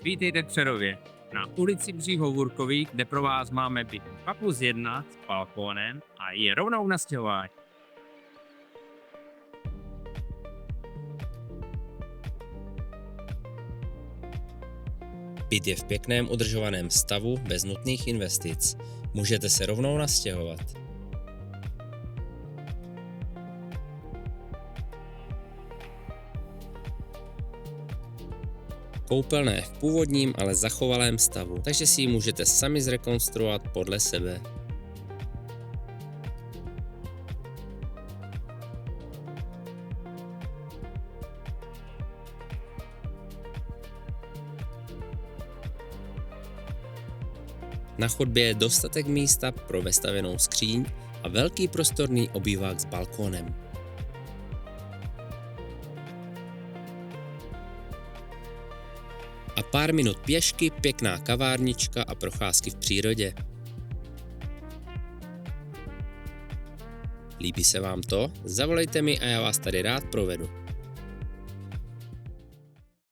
Vítejte v Přerově, na ulici Břihovorkových, kde pro vás máme byt 2+1 s balkónem a je rovnou na stěhování. Byt je v pěkném udržovaném stavu bez nutných investic. Můžete se rovnou nastěhovat. Koupelna je v původním, ale zachovalém stavu, takže si ji můžete sami zrekonstruovat podle sebe. Na chodbě je dostatek místa pro vestavěnou skříň a velký prostorný obývák s balkónem. A pár minut pěšky, pěkná kavárnička a procházky v přírodě. Líbí se vám to? Zavolejte mi a já vás tady rád provedu.